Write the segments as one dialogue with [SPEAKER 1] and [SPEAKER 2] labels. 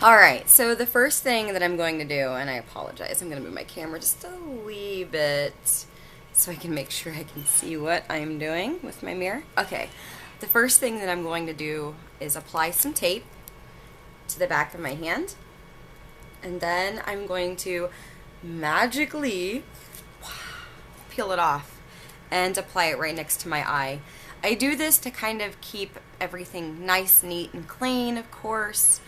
[SPEAKER 1] Alright, so the first thing that I'm going to do, and I apologize, I'm going to move my camera just a wee bit so I can make sure I can see what I'm doing with my mirror. Okay, the first thing that I'm going to do is apply some tape to the back of my hand, and then I'm going to magically peel it off and apply it right next to my eye. I do this to kind of keep everything nice, neat, and clean, of course.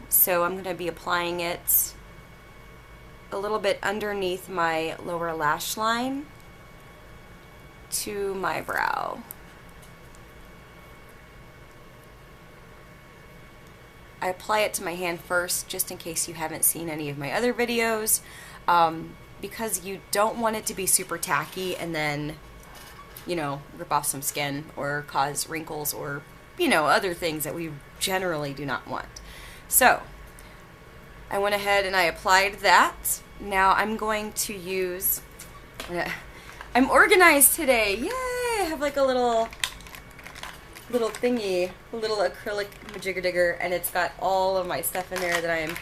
[SPEAKER 1] So I'm going to be applying it a little bit underneath my lower lash line to my brow. I apply it to my hand first, just in case you haven't seen any of my other videos, because you don't want it to be super tacky and then, you know, rip off some skin or cause wrinkles or, you know, other things that we generally do not want. So, I went ahead and I applied that. Now I'm going to use, I'm organized today, yay! I have like a little thingy, a little acrylic majigger digger, and it's got all of my stuff in there that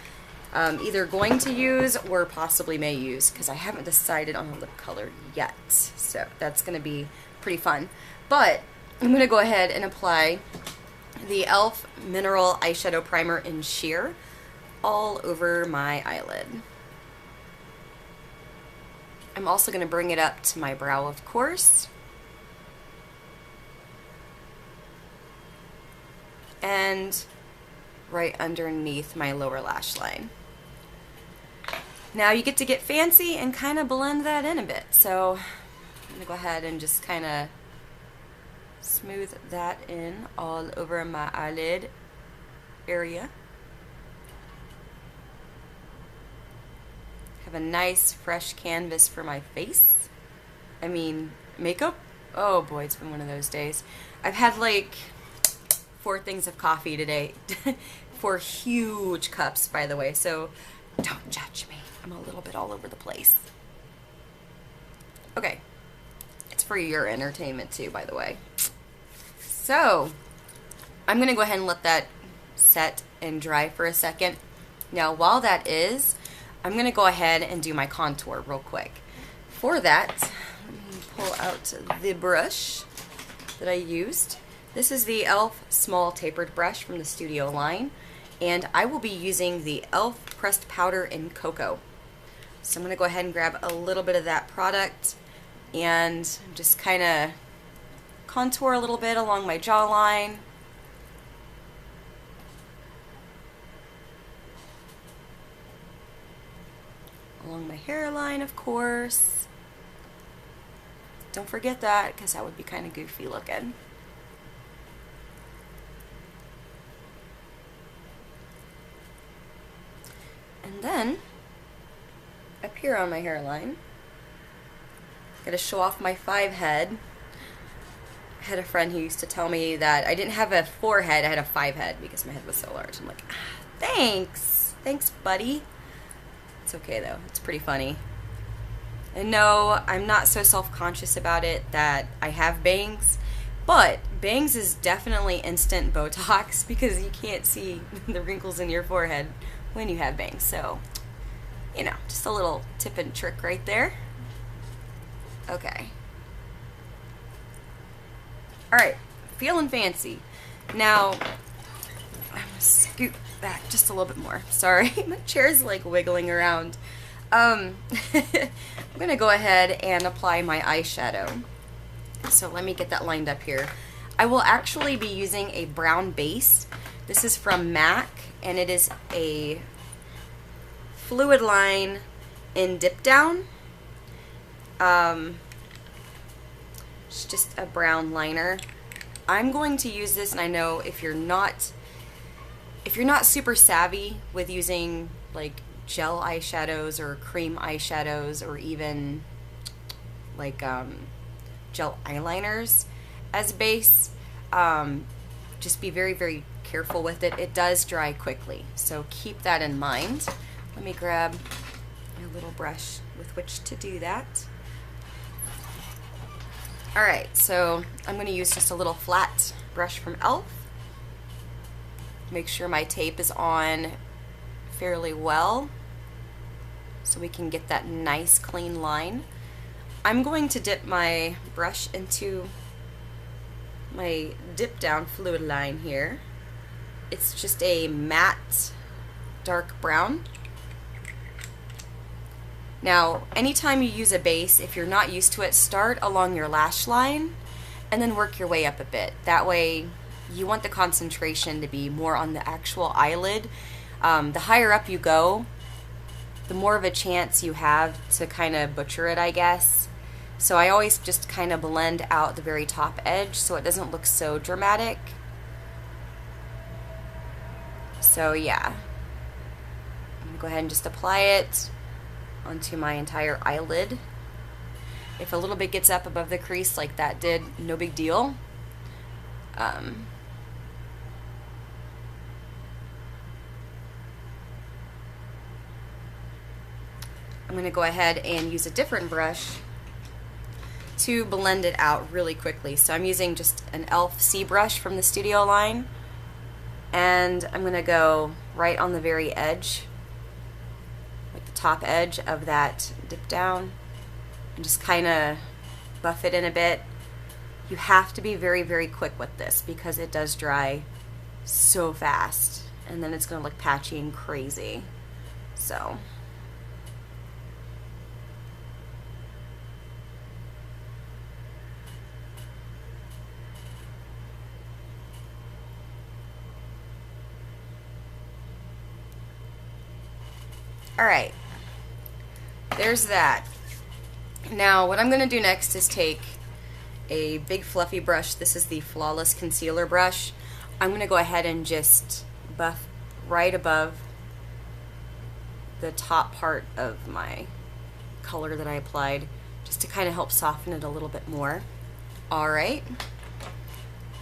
[SPEAKER 1] I'm either going to use or possibly may use, because I haven't decided on a lip color yet. So that's going to be pretty fun. But I'm going to go ahead and apply the e.l.f. Mineral Eyeshadow Primer in Sheer all over my eyelid. I'm also going to bring it up to my brow, of course. And right underneath my lower lash line. Now you get to get fancy and kind of blend that in a bit. So I'm going to go ahead and just kind of smooth that in all over my eyelid area. Have a nice fresh canvas for my face. I mean, makeup? Oh boy, it's been one of those days. I've had like 4 things of coffee today. 4 huge cups, by the way, so don't judge me. I'm a little bit all over the place. Okay. It's for your entertainment too, by the way. So, I'm going to go ahead and let that set and dry for a second. Now, while that is, I'm going to go ahead and do my contour real quick. For that, let me pull out the brush that I used. This is the e.l.f. Small Tapered Brush from the Studio line, and I will be using the e.l.f. Pressed Powder in Coco. So I'm going to go ahead and grab a little bit of that product and just kind of contour a little bit along my jawline. Along my hairline, of course. Don't forget that, because that would be kind of goofy looking. And then, up here on my hairline, gotta show off my 5 head. I had a friend who used to tell me that I didn't have a 4 head, I had a 5 head because my head was so large. I'm like, thanks! Thanks, buddy. It's okay though, it's pretty funny. And no, I'm not so self-conscious about it that I have bangs, but bangs is definitely instant Botox because you can't see the wrinkles in your forehead when you have bangs. So, you know, just a little tip and trick right there. Okay. Alright, feeling fancy. Now, I'm gonna scoot back just a little bit more. Sorry, my chair's like wiggling around. I'm gonna go ahead and apply my eyeshadow. So let me get that lined up here. I will actually be using a brown base. This is from MAC, and it is a Fluidline in Dipdown. It's just a brown liner. I'm going to use this, and I know if you're not super savvy with using like gel eyeshadows or cream eyeshadows or even like gel eyeliners as base, just be very, very careful with it. It does dry quickly, so keep that in mind. Let me grab a little brush with which to do that. Alright, so I'm going to use just a little flat brush from e.l.f. Make sure my tape is on fairly well so we can get that nice clean line. I'm going to dip my brush into my Dipdown Fluidline here. It's just a matte dark brown. Now, anytime you use a base, if you're not used to it, start along your lash line and then work your way up a bit. That way, you want the concentration to be more on the actual eyelid. The higher up you go, the more of a chance you have to kind of butcher it, I guess. So I always just kind of blend out the very top edge so it doesn't look so dramatic. So yeah, I'm gonna go ahead and just apply it onto my entire eyelid. If a little bit gets up above the crease like that did, no big deal. I'm going to go ahead and use a different brush to blend it out really quickly. So I'm using just an e.l.f. C brush from the Studio line, and I'm going to go right on the very edge, like the top edge of that dip down, and just kind of buff it in a bit. You have to be very, very quick with this because it does dry so fast, and then it's going to look patchy and crazy. So alright, there's that. Now what I'm going to do next is take a big fluffy brush. This is the Flawless Concealer brush. I'm going to go ahead and just buff right above the top part of my color that I applied, just to kind of help soften it a little bit more. Alright,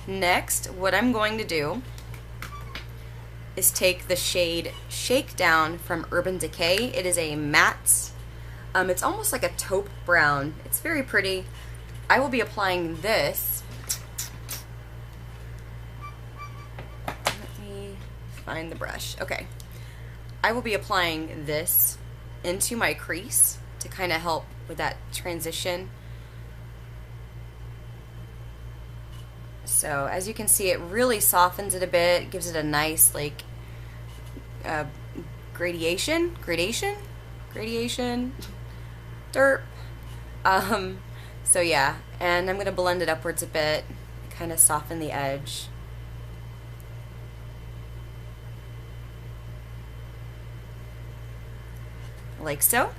[SPEAKER 1] next what I'm going to do is take the shade Shakedown from Urban Decay. It is a matte, it's almost like a taupe brown. It's very pretty. I will be applying this. Let me find the brush. Okay. I will be applying this into my crease to kind of help with that transition. So as you can see, it really softens it a bit, gives it a nice like gradation, derp. So yeah, and I'm going to blend it upwards a bit, kind of soften the edge. Like so.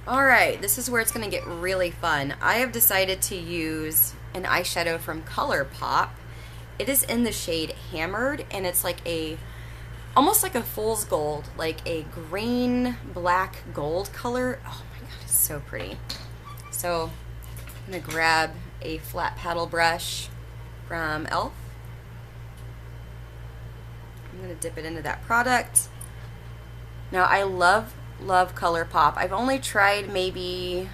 [SPEAKER 1] Alright, this is where it's going to get really fun. I have decided to use an eyeshadow from Colourpop. It is in the shade Hammered, and it's like a, almost like a fool's gold, like a green black gold color. Oh my god, it's so pretty. So I'm going to grab a flat paddle brush from e.l.f. I'm going to dip it into that product. Now I love Colourpop. I've only tried maybe,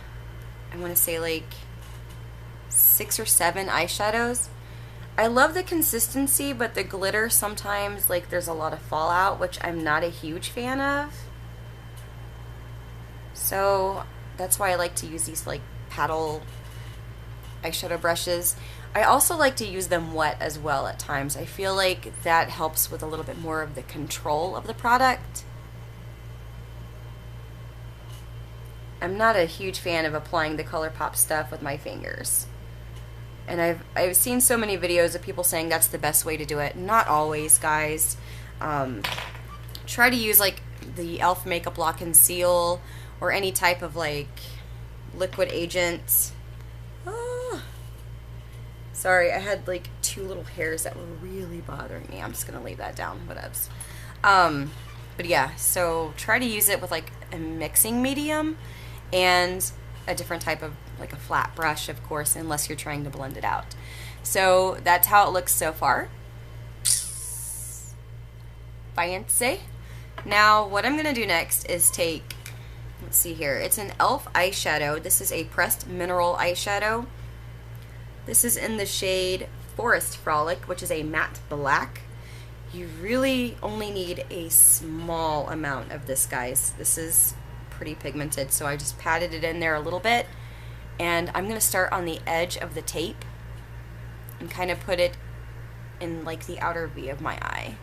[SPEAKER 1] I want to say like 6 or 7 eyeshadows. I love the consistency, but the glitter sometimes, like, there's a lot of fallout, which I'm not a huge fan of. So that's why I like to use these like paddle eyeshadow brushes. I also like to use them wet as well at times. I feel like that helps with a little bit more of the control of the product. I'm not a huge fan of applying the Colourpop stuff with my fingers. And I've seen so many videos of people saying that's the best way to do it. Not always, guys. Try to use like the e.l.f. Makeup Lock and Seal or any type of like liquid agent. Sorry, I had like 2 little hairs that were really bothering me. I'm just gonna leave that down, whatevs. But yeah, so try to use it with like a mixing medium and a different type of, like a flat brush, of course, unless you're trying to blend it out. So that's how it looks so far. Fancy. Now what I'm gonna do next is take, let's see here, it's an e.l.f. eyeshadow. This is a pressed mineral eyeshadow. This is in the shade Forest Frolic, which is a matte black. You really only need a small amount of this, guys. This is pretty pigmented, so I just patted it in there a little bit. And I'm going to start on the edge of the tape and kind of put it in like the outer V of my eye.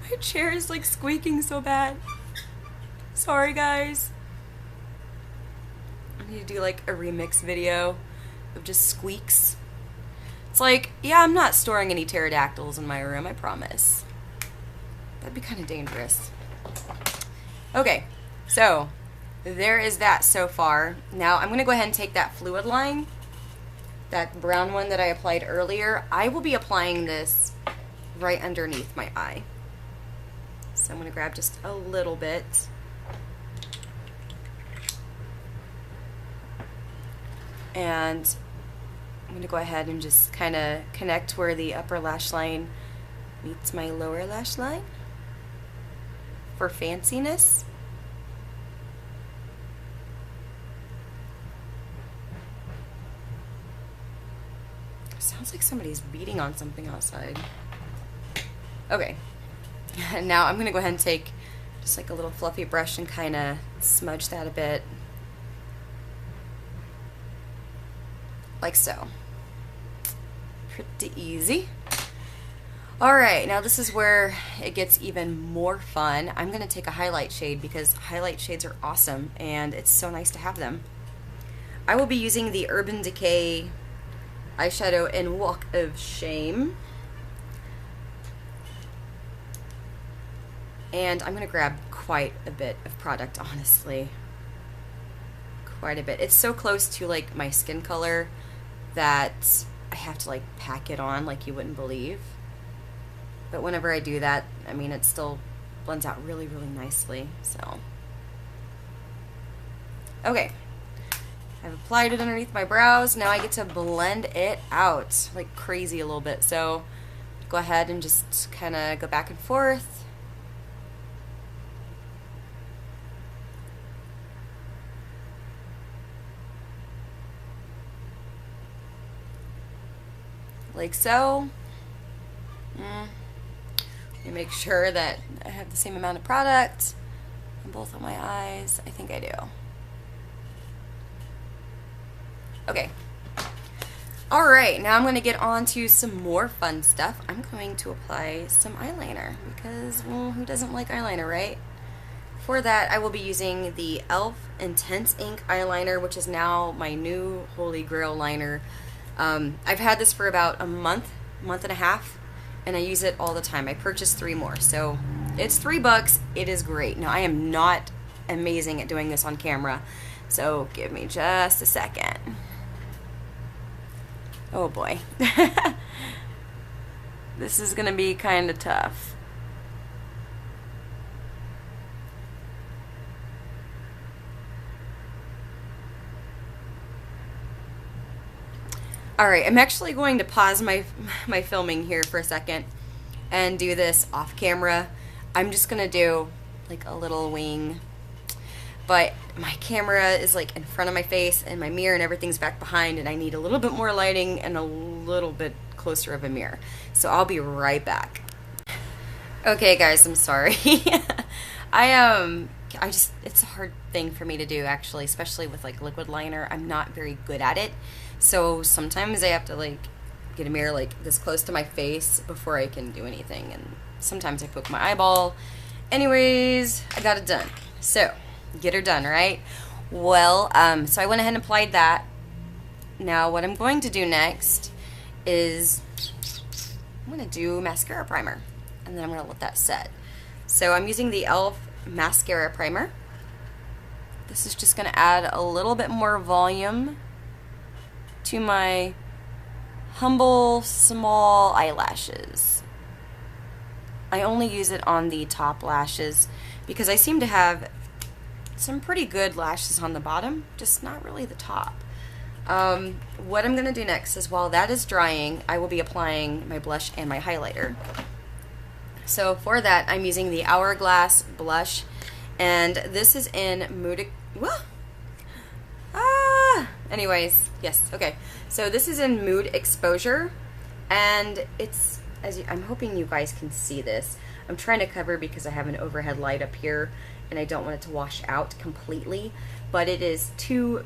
[SPEAKER 1] My chair is like squeaking so bad. Sorry, guys. I need to do like a remix video of just squeaks. It's like, yeah, I'm not storing any pterodactyls in my room, I promise. That'd be kind of dangerous. Okay, so there is that so far. Now I'm going to go ahead and take that Fluidline, that brown one that I applied earlier. I will be applying this right underneath my eye. So I'm going to grab just a little bit. And I'm going to go ahead and just kind of connect where the upper lash line meets my lower lash line for fanciness. Sounds like somebody's beating on something outside. Okay. Now I'm going to go ahead and take just like a little fluffy brush and kind of smudge that a bit. Like so. Pretty easy. Alright, now this is where it gets even more fun. I'm going to take a highlight shade because highlight shades are awesome and it's so nice to have them. I will be using the Urban Decay eyeshadow in Walk of Shame. And I'm going to grab quite a bit of product, honestly. Quite a bit. It's so close to like my skin color that I have to like pack it on like you wouldn't believe. But whenever I do that, I mean, it still blends out really, really nicely. So, okay. I've applied it underneath my brows. Now I get to blend it out like crazy a little bit. So, go ahead and just kind of go back and forth. Like so. Let me make sure that I have the same amount of product on both of my eyes. I think I do. Okay. Alright, now I'm going to get on to some more fun stuff. I'm going to apply some eyeliner because, well, who doesn't like eyeliner, right? For that, I will be using the e.l.f. Intense Ink Eyeliner, which is now my new holy grail liner. I've had this for about a month and a half, and I use it all the time. I purchased 3 more, so it's $3. It is great. Now, I am not amazing at doing this on camera, so give me just a second. Oh boy. This is gonna be kind of tough. Alright, I'm actually going to pause my filming here for a second and do this off camera. I'm just going to do like a little wing, but my camera is like in front of my face and my mirror and everything's back behind, and I need a little bit more lighting and a little bit closer of a mirror. So I'll be right back. Okay guys, I'm sorry. It's a hard thing for me to do actually, especially with like liquid liner. I'm not very good at it. So sometimes I have to like get a mirror like this close to my face before I can do anything, and sometimes I poke my eyeball. Anyways, I got it done. So, get her done, right? Well, so I went ahead and applied that. Now what I'm going to do next is I'm going to do Mascara Primer, and then I'm going to let that set. So I'm using the e.l.f. Mascara Primer. This is just going to add a little bit more volume to my humble, small eyelashes. I only use it on the top lashes because I seem to have some pretty good lashes on the bottom, just not really the top. What I'm going to do next is, while that is drying, I will be applying my blush and my highlighter. So for that, I'm using the Hourglass blush And this is in Mood... Anyways, yes, okay. So this is in Mood Exposure, and it's, I'm hoping you guys can see this. I'm trying to cover because I have an overhead light up here, and I don't want it to wash out completely, but it is two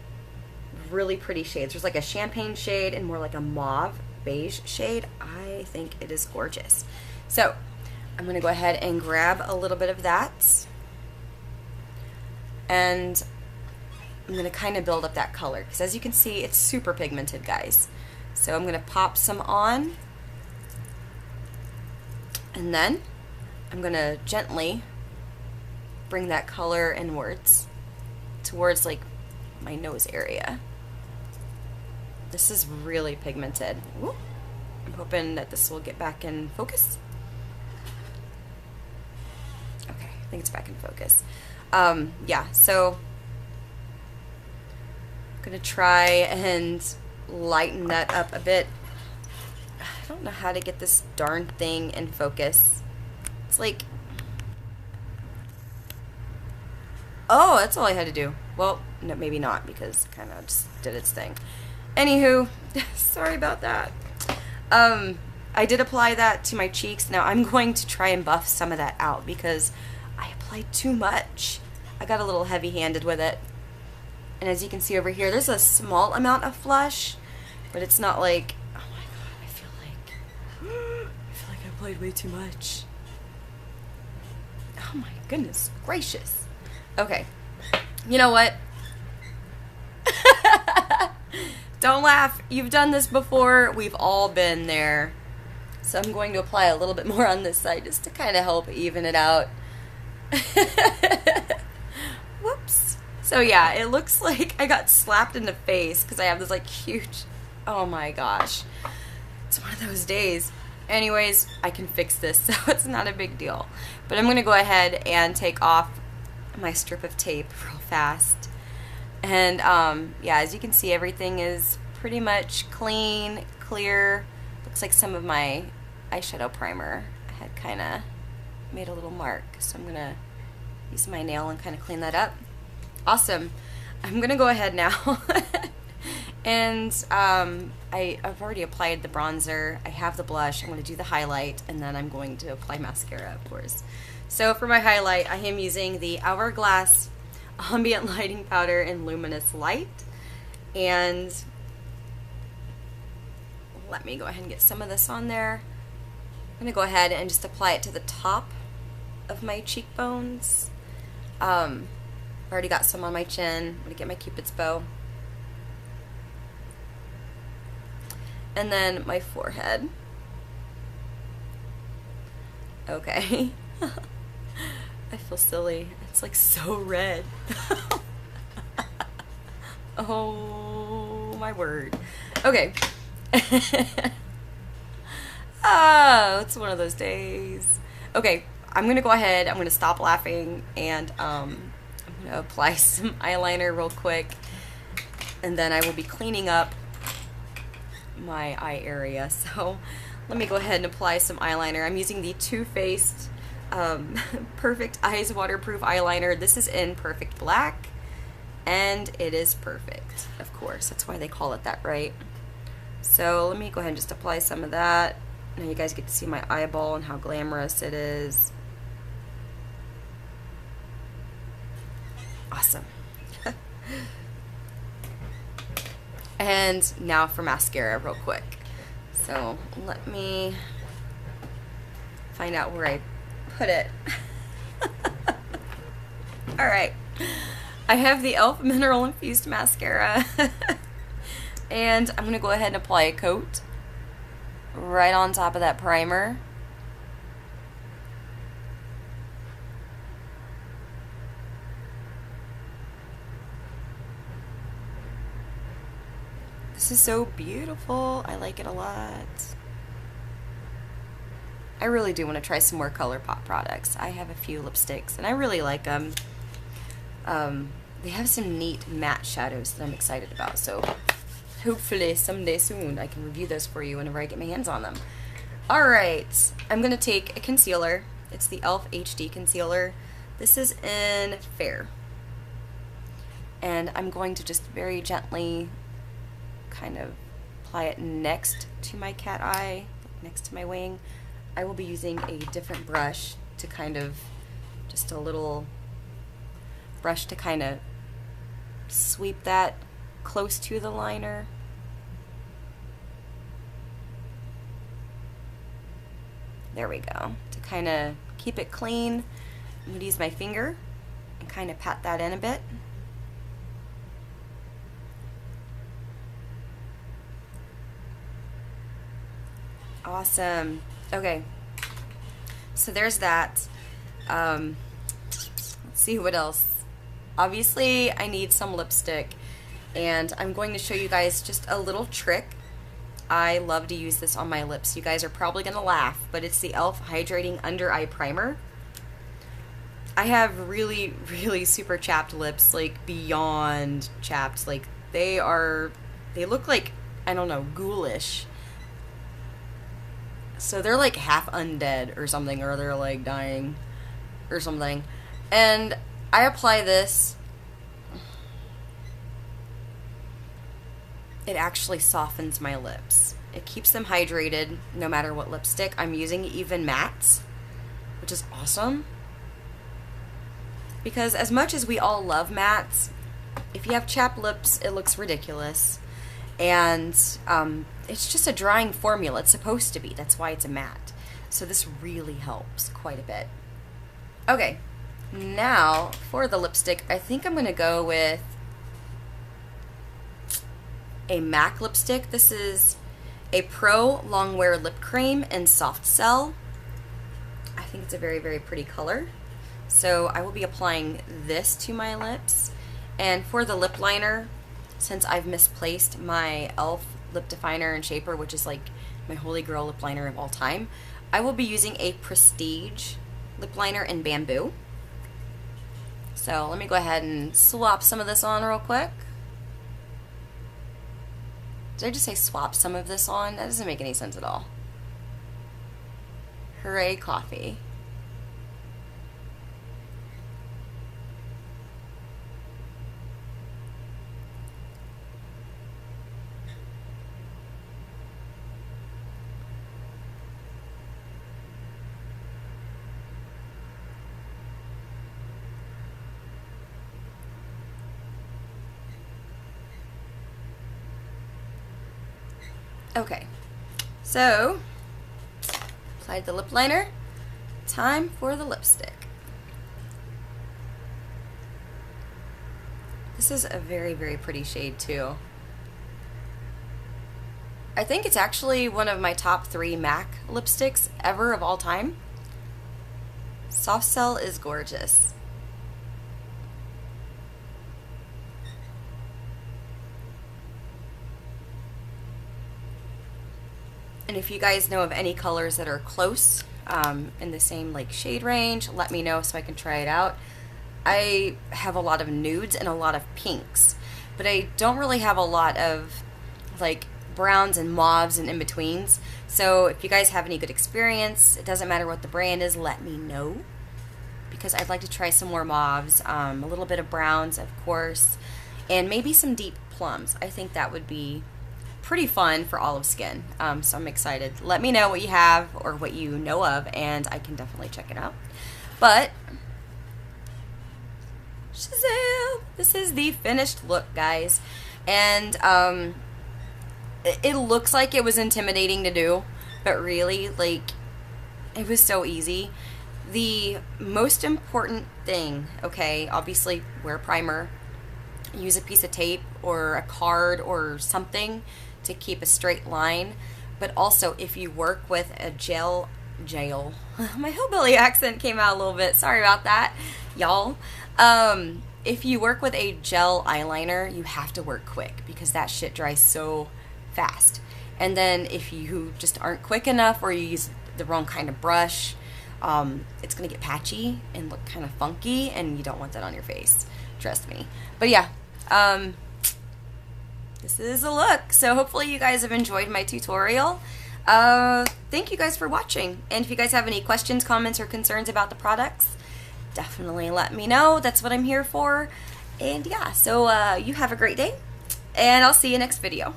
[SPEAKER 1] really pretty shades. There's like a champagne shade and more like a mauve beige shade. I think it is gorgeous. So I'm going to go ahead and grab a little bit of that, and I'm going to kind of build up that color because as you can see, it's super pigmented, guys. So I'm going to pop some on, and then I'm going to gently bring that color inwards towards like my nose area. This is really pigmented. Ooh. I'm hoping that this will get back in focus. Okay, I think it's back in focus. Yeah, so I'm gonna try and lighten that up a bit. I don't know how to get this darn thing in focus. It's like, oh, that's all I had to do. Well, no, maybe not, because it kind of just did its thing. Anywho, sorry about that. I did apply that to my cheeks. Now I'm going to try and buff some of that out because I applied too much. I got a little heavy-handed with it. And as you can see over here, there's a small amount of flush, but it's not like, oh my god, I feel like I applied way too much. Oh my goodness gracious. Okay, you know what? Don't laugh. You've done this before. We've all been there. So I'm going to apply a little bit more on this side just to kind of help even it out. Whoops. So yeah, it looks like I got slapped in the face because I have this like huge, oh my gosh. It's one of those days. Anyways, I can fix this, so it's not a big deal. But I'm going to go ahead and take off my strip of tape real fast. And yeah, as you can see, everything is pretty much clean, clear. Looks like some of my eyeshadow primer I had kind of made a little mark. So I'm going to use my nail and kind of clean that up. Awesome. I'm going to go ahead now. And I've already applied the bronzer. I have the blush. I'm going to do the highlight, and then I'm going to apply mascara, of course. So for my highlight, I am using the Hourglass Ambient Lighting Powder in Luminous Light. And let me go ahead and get some of this on there. I'm going to go ahead and just apply it to the top of my cheekbones. I've already got some on my chin. I'm going to get my Cupid's bow. And then my forehead. Okay. I feel silly. It's like so red. Oh my word. Okay. Oh, it's one of those days. Okay, I'm gonna go ahead. I'm gonna stop laughing, and I'm gonna apply some eyeliner real quick, and then I will be cleaning up my eye area. So let me go ahead and apply some eyeliner. I'm using the Too Faced Perfect Eyes Waterproof Eyeliner. This is in Perfect Black, and it is perfect, of course. That's why they call it that, right? So let me go ahead and just apply some of that. Now you guys get to see my eyeball and how glamorous it is. Awesome. And now for mascara real quick. So let me find out where I put it. Alright. I have the e.l.f. Mineral Infused Mascara. And I'm going to go ahead and apply a coat right on top of that primer. This is so beautiful. I like it a lot. I really do want to try some more Colourpop products. I have a few lipsticks, and I really like them. They have some neat matte shadows that I'm excited about, so hopefully someday soon I can review those for you whenever I get my hands on them. Alright, I'm going to take a concealer. It's the e.l.f. HD Concealer. This is in Fair. And I'm going to just very gently kind of apply it next to my cat eye, next to my wing. I will be using a different brush to kind of, just a little brush to kind of sweep that close to the liner. There we go. To kind of keep it clean, I'm going to use my finger and kind of pat that in a bit. Awesome. Okay, so there's that. Let's see what else. Obviously, I need some lipstick, and I'm going to show you guys just a little trick. I love to use this on my lips. You guys are probably going to laugh, but it's the e.l.f. Hydrating Undereye Primer. I have really, really super chapped lips, like beyond chapped. Like they look like, I don't know, ghoulish. So they're like half undead or something, or they're like dying or something. And I apply this. It actually softens my lips. It keeps them hydrated no matter what lipstick. I'm using even mattes, which is awesome. Because as much as we all love mattes, if you have chapped lips, it looks ridiculous. And it's just a drying formula. It's supposed to be. That's why it's a matte. So this really helps quite a bit. Okay, now for the lipstick, I think I'm going to go with a MAC lipstick. This is a Pro Longwear Lip Cream in Soft Cell. I think it's a very, very pretty color. So I will be applying this to my lips. And for the lip liner, since I've misplaced my e.l.f. lip definer and shaper, which is like my holy grail lip liner of all time, I will be using a Prestige lip liner in Bamboo. So let me go ahead and swap some of this on real quick. Did I just say swap some of this on? That doesn't make any sense at all. Hooray, coffee. Okay, so applied the lip liner. Time for the lipstick. This is a very, very pretty shade too. I think it's actually one of my top 3 MAC lipsticks ever of all time. Soft Cell is gorgeous. And if you guys know of any colors that are close in the same like shade range, let me know so I can try it out. I have a lot of nudes and a lot of pinks, but I don't really have a lot of like browns and mauves and in-betweens. So if you guys have any good experience, it doesn't matter what the brand is, let me know, because I'd like to try some more mauves, a little bit of browns of course, and maybe some deep plums. I think that would be pretty fun for olive skin. So I'm excited. Let me know what you have or what you know of, and I can definitely check it out. But Shazam! This is the finished look, guys. And it looks like it was intimidating to do, but really, like, it was so easy. The most important thing, okay, obviously wear primer, use a piece of tape or a card or something to keep a straight line, but also if you work with a gel, my hillbilly accent came out a little bit, sorry about that, y'all. If you work with a gel eyeliner, you have to work quick because that shit dries so fast. And then if you just aren't quick enough or you use the wrong kind of brush, it's gonna get patchy and look kind of funky, and you don't want that on your face, trust me. But yeah, this is a look. So hopefully you guys have enjoyed my tutorial. Thank you guys for watching, and if you guys have any questions, comments, or concerns about the products, definitely let me know. That's what I'm here for. And yeah, so you have a great day, and I'll see you next video.